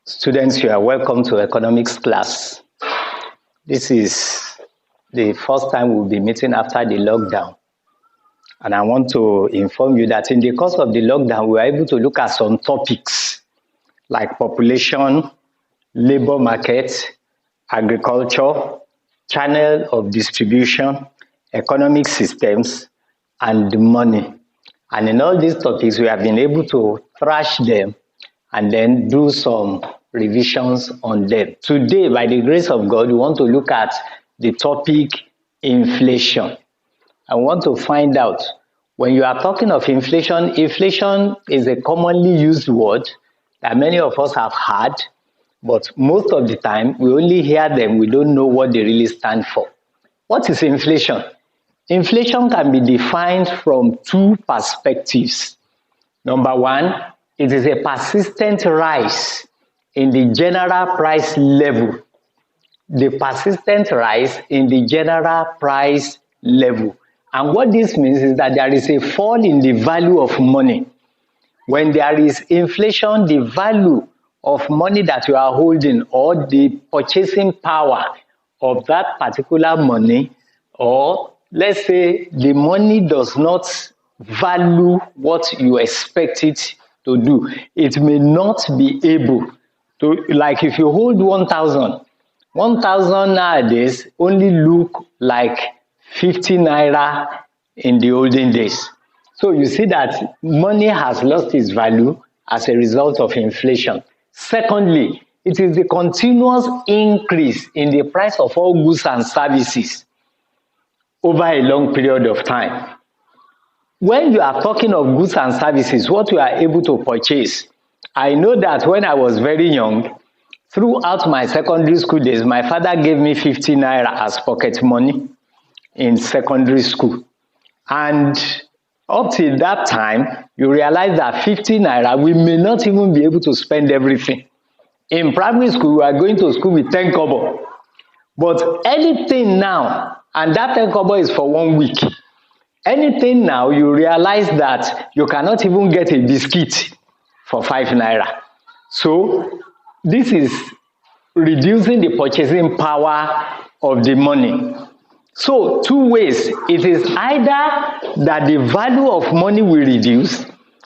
Students, you are welcome to economics class. This is the first time we'll be meeting after the lockdown. And I want to inform you that in the course of the lockdown, we were able to look at some topics like population, labor market, agriculture, channel of distribution, economic systems, and money. And in all these topics, we have been able to thrash them and then do some revisions on them. Today, by the grace of God, we want to look at the topic inflation. I want to find out, when you are talking of inflation, inflation is a commonly used word that many of us have heard, but most of the time we only hear them, we don't know what they really stand for. What is inflation? Inflation can be defined from two perspectives. Number one, it is a persistent rise in the general price level. The persistent rise in the general price level. And what this means is that there is a fall in the value of money. When there is inflation, the value of money that you are holding or the purchasing power of that particular money, or let's say the money does not value what you expect it to do. It may not be able to, like if you hold 1,000 nowadays only look like 50 naira in the olden days. So you see that money has lost its value as a result of inflation. Secondly, it is the continuous increase in the price of all goods and services over a long period of time. When you are talking of goods and services, what you are able to purchase, I know that when I was very young, throughout my secondary school days, my father gave me 50 naira as pocket money in secondary school. And up till that time, you realize that 50 naira, we may not even be able to spend everything. In primary school, we are going to school with 10 kobo. But anything now, and that 10 kobo is for 1 week. Anything now, you realize that you cannot even get a biscuit for 5 naira. So this is reducing the purchasing power of the money. So two ways. It is either that the value of money will reduce,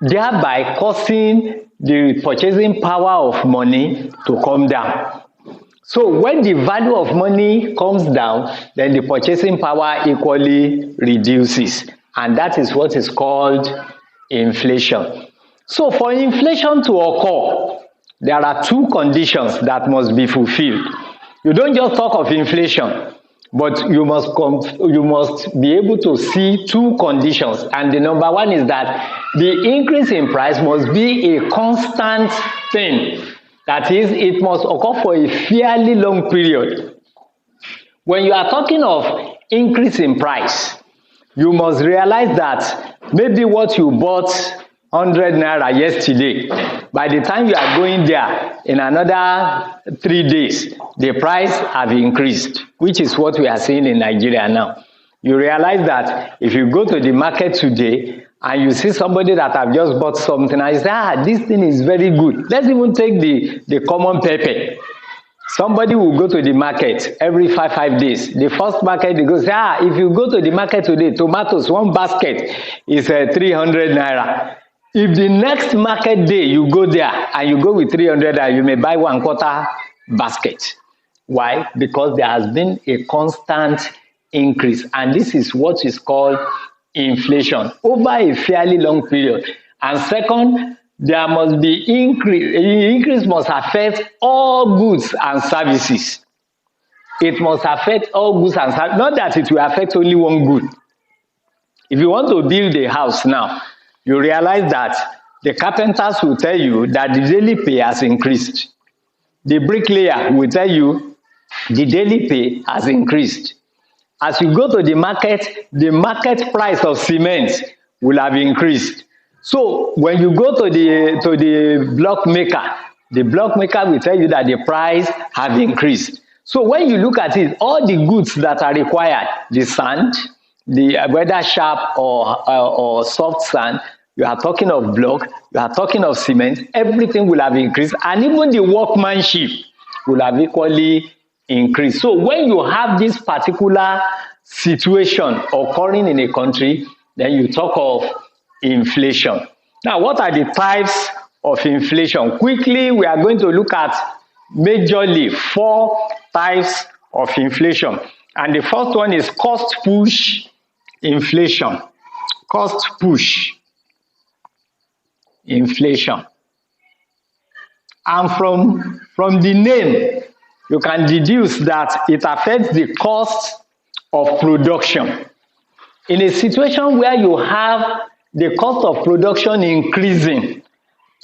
thereby causing the purchasing power of money to come down. So when the value of money comes down, then the purchasing power equally reduces. And that is what is called inflation. So for inflation to occur, there are two conditions that must be fulfilled. You don't just talk of inflation, but you must be able to see two conditions. And the number one is that the increase in price must be a constant thing. That is, it must occur for a fairly long period. When you are talking of increase in price, you must realize that maybe what you bought 100 naira yesterday, by the time you are going there in another 3 days, the price have increased, which is what we are seeing in Nigeria now. You realize that if you go to the market today and you see somebody that have just bought something and you say, this thing is very good. Let's even take the common pepper. Somebody will go to the market every five days. The first market, they go say, if you go to the market today, tomatoes, one basket is 300 naira. If the next market day you go there and you go with 300 naira, you may buy 1/4 basket. Why? Because there has been a constant increase, and this is what is called inflation over a fairly long period. And second, there must be increase. Increase must affect all goods and services. It must affect all goods and services, not that it will affect only one good. If you want to build a house now, you realize that the carpenters will tell you that the daily pay has increased. The bricklayer will tell you the daily pay has increased. As you go to the market price of cement will have increased. So when you go to the block maker, the block maker will tell you that the price have increased. So when you look at it, all the goods that are required, the sand, whether sharp or soft sand, you are talking of block, you are talking of cement, everything will have increased, and even the workmanship will have equally increased. So when you have this particular situation occurring in a country, then you talk of inflation. Now, what are the types of inflation? Quickly, we are going to look at majorly 4 types of inflation. And the first one is cost push inflation. Cost push inflation. And from the name, you can deduce that it affects the cost of production. In a situation where you have the cost of production increasing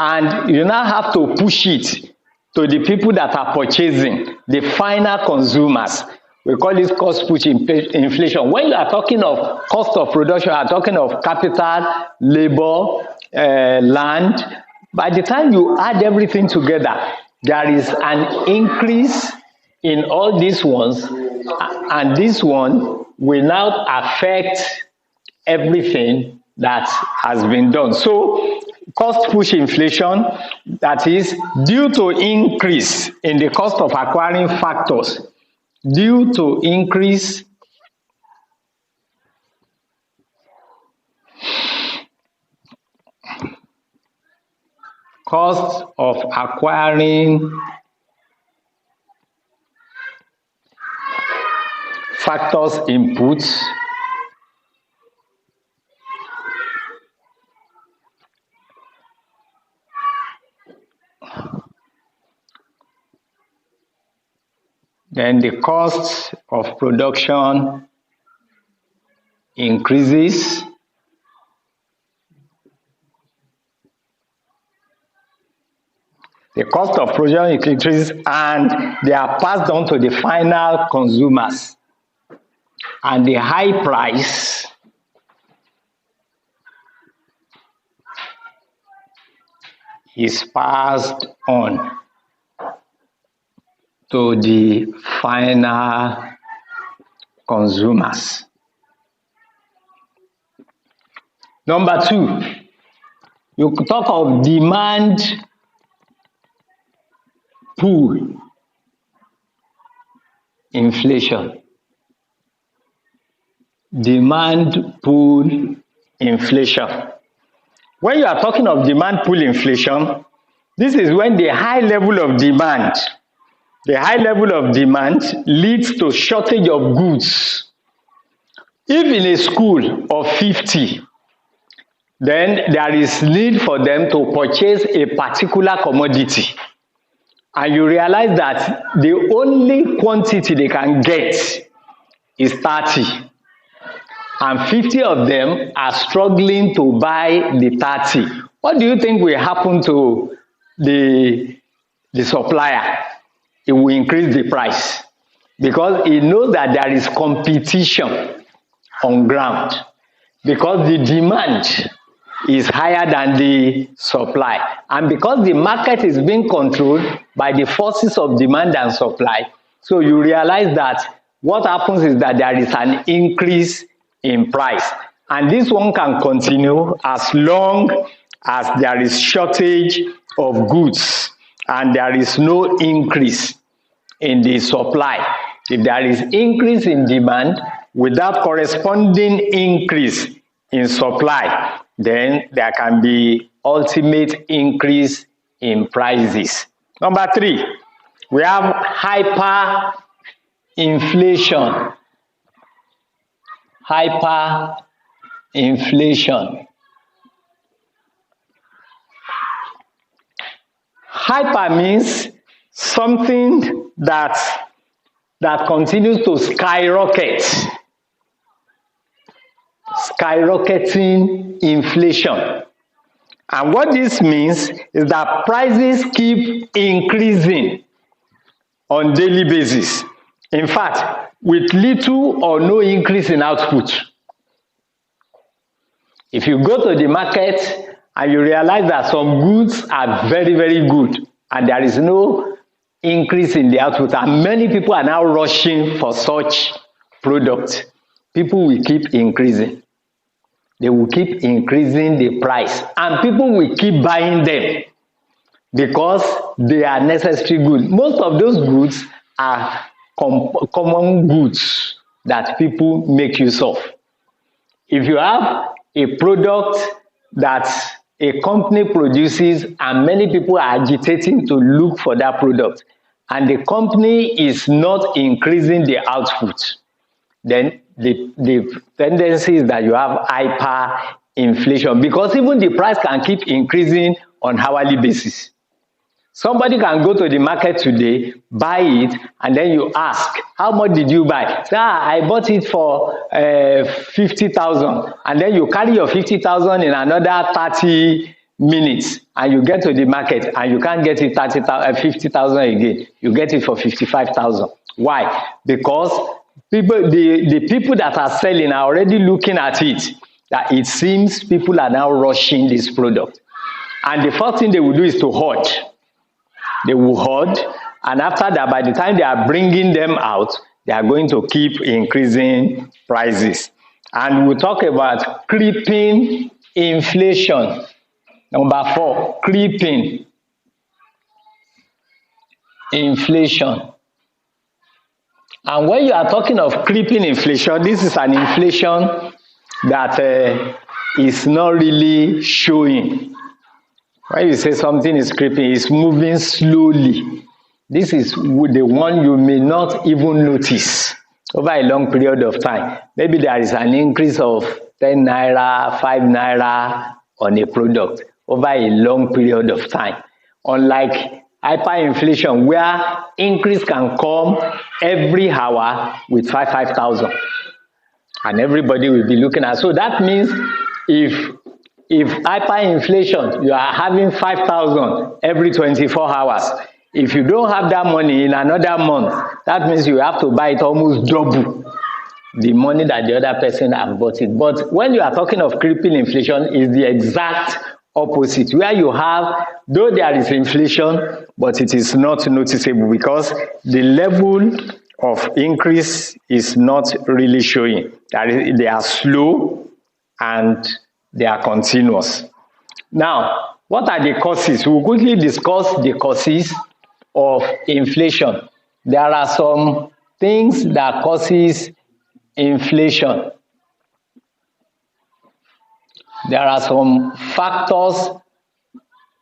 and you now have to push it to the people that are purchasing, the final consumers, we call this cost push inflation. When you are talking of cost of production, you are talking of capital, labor, land. By the time you add everything together, there is an increase in all these ones, and this one will now affect everything that has been done. So cost push inflation, that is due to increase in the cost of acquiring factors, due to increase cost of acquiring factors inputs then the cost of production increases, the cost of production increases, and they are passed on to the final consumers, and the high price is passed on to the final consumers. Number 2, you talk of demand pool inflation. Demand pool inflation. When you are talking of demand pool inflation, this is when the high level of demand leads to shortage of goods. If in a school of 50, then there is need for them to purchase a particular commodity, and you realize that the only quantity they can get is 30, and 50 of them are struggling to buy the 30. What do you think will happen to the supplier? It will increase the price, because he knows that there is competition on ground, because the demand is higher than the supply, and because the market is being controlled by the forces of demand and supply. So you realize that what happens is that there is an increase in price, and this one can continue as long as there is shortage of goods and there is no increase in the supply. If there is increase in demand without corresponding increase in supply, then there can be ultimate increase in prices. Number 3, we have hyperinflation. Hyperinflation. Hyper means something that continues to skyrocket. Skyrocketing inflation. And what this means is that prices keep increasing on daily basis. In fact, with little or no increase in output. If you go to the market and you realize that some goods are very, very good and there is no increase in the output, and many people are now rushing for such products, people will keep increasing. they will keep increasing the price, and people will keep buying them because they are necessary goods. Most of those goods are common goods that people make use of. If you have a product that a company produces and many people are agitating to look for that product, and the company is not increasing the output, then the tendency is that you have hyperinflation, because even the price can keep increasing on hourly basis. Somebody can go to the market today, buy it, and then you ask, how much did you buy? Say, I bought it for 50,000, and then you carry your 50,000 in another 30 minutes, and you get to the market, and you can't get it 50,000 again. You get it for 55,000. Why? Because the people that are selling are already looking at it, that it seems people are now rushing this product. And the first thing they will do is to hoard. They will hoard, and after that, by the time they are bringing them out, they are going to keep increasing prices. And we'll talk about creeping inflation. Number 4, creeping inflation. And when you are talking of creeping inflation, this is an inflation that is not really showing. When you say something is creeping, it's moving slowly. This is the one you may not even notice over a long period of time. Maybe there is an increase of 10 naira, 5 naira on a product over a long period of time. Unlike hyperinflation, where increase can come every hour with 5,000. And everybody will be looking at. So that means if hyperinflation, you are having 5,000 every 24 hours. If you don't have that money in another month, that means you have to buy it almost double the money that the other person has bought it. But when you are talking of creeping inflation, is the exact opposite, where you have, though there is inflation, but it is not noticeable because the level of increase is not really showing. They are slow and they are continuous. Now, what are the causes? We'll quickly discuss the causes of inflation. There are some things that causes inflation. There are some factors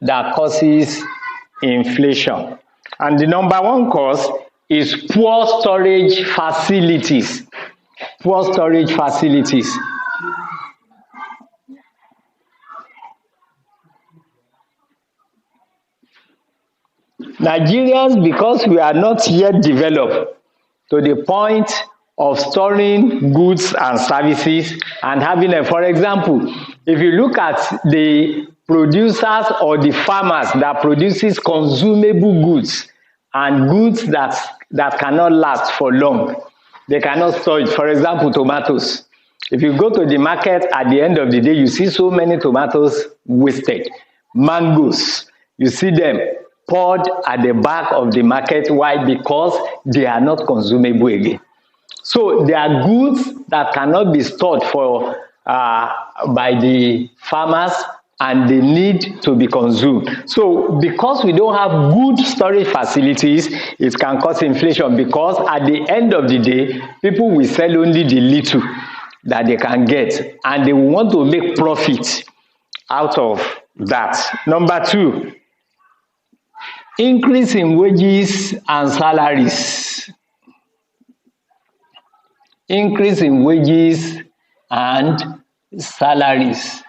that causes inflation. And the number 1 cause is poor storage facilities. Poor storage facilities. Nigerians, because we are not yet developed to the point of storing goods and services and having them. For example, if you look at the producers or the farmers that produces consumable goods and goods that cannot last for long, they cannot store it. For example, tomatoes. If you go to the market at the end of the day, you see so many tomatoes wasted. Mangoes, you see them poured at the back of the market. Why? Because they are not consumable again. So they are goods that cannot be stored for by the farmers, and they need to be consumed. So because we don't have good storage facilities, it can cause inflation, because at the end of the day, people will sell only the little that they can get, and they want to make profit out of that. Number 2, increase in wages and salaries. Increase in wages and salaries.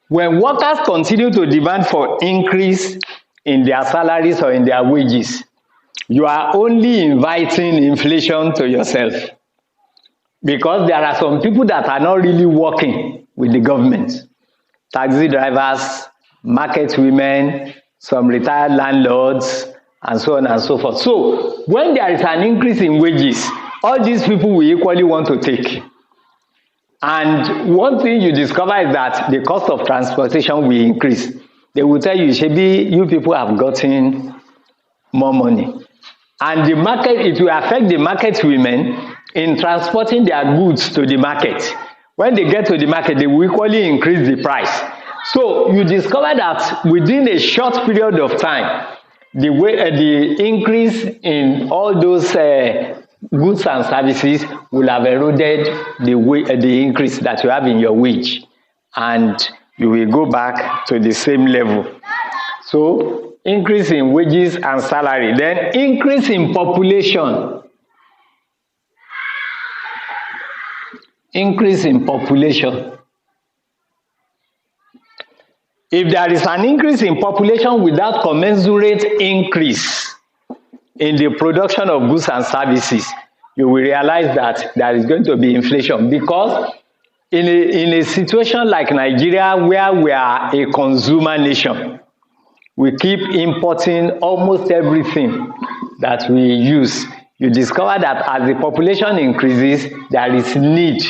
When workers continue to demand for increase in their salaries or in their wages, you are only inviting inflation to yourself, because there are some people that are not really working with the government. Taxi drivers, market women, some retired landlords, and so on and so forth. So when there is an increase in wages, all these people will equally want to take. And one thing you discover is that the cost of transportation will increase. They will tell you, Shebi, you people have gotten more money. And the market, it will affect the market women in transporting their goods to the market. When they get to the market, they will equally increase the price. So you discover that within a short period of time, the increase in all those goods and services will have eroded the increase that you have in your wage, and you will go back to the same level. So increase in wages and salary, then increase in population. Increase in population. If there is an increase in population without commensurate increase in the production of goods and services, you will realize that there is going to be inflation, because in a situation like Nigeria, where we are a consumer nation, we keep importing almost everything that we use. You discover that as the population increases, there is need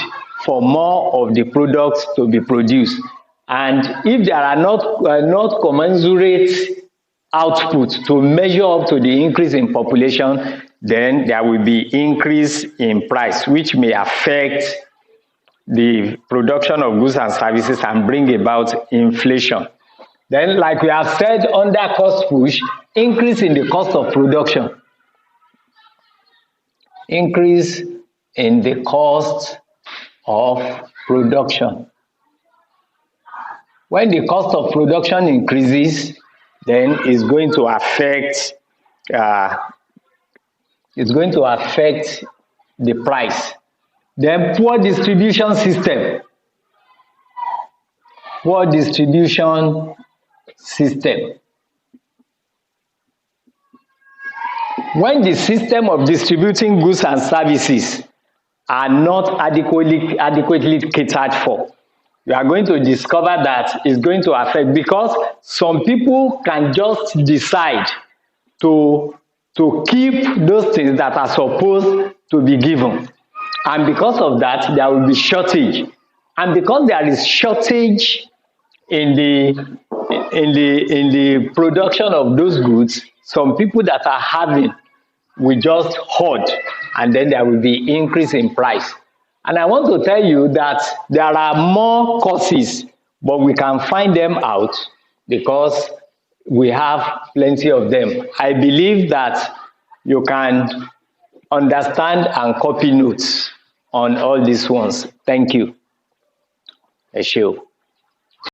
for more of the products to be produced. And if there are not commensurate output to measure up to the increase in population, then there will be increase in price, which may affect the production of goods and services and bring about inflation. Then, like we have said, under cost push, increase in the cost of production. Increase in the cost of production. When the cost of production increases, then it's going to affect the price. Then poor distribution system. Poor distribution system. When the system of distributing goods and services are not adequately catered for, you are going to discover that it's going to affect, because some people can just decide to keep those things that are supposed to be given, and because of that there will be shortage, and because there is shortage in the production of those goods, some people that are having will just hoard, and then there will be increase in price. And I want to tell you that there are more causes, but we can find them out because we have plenty of them. I believe that you can understand and copy notes on all these ones. Thank you. Ẹ ṣé o.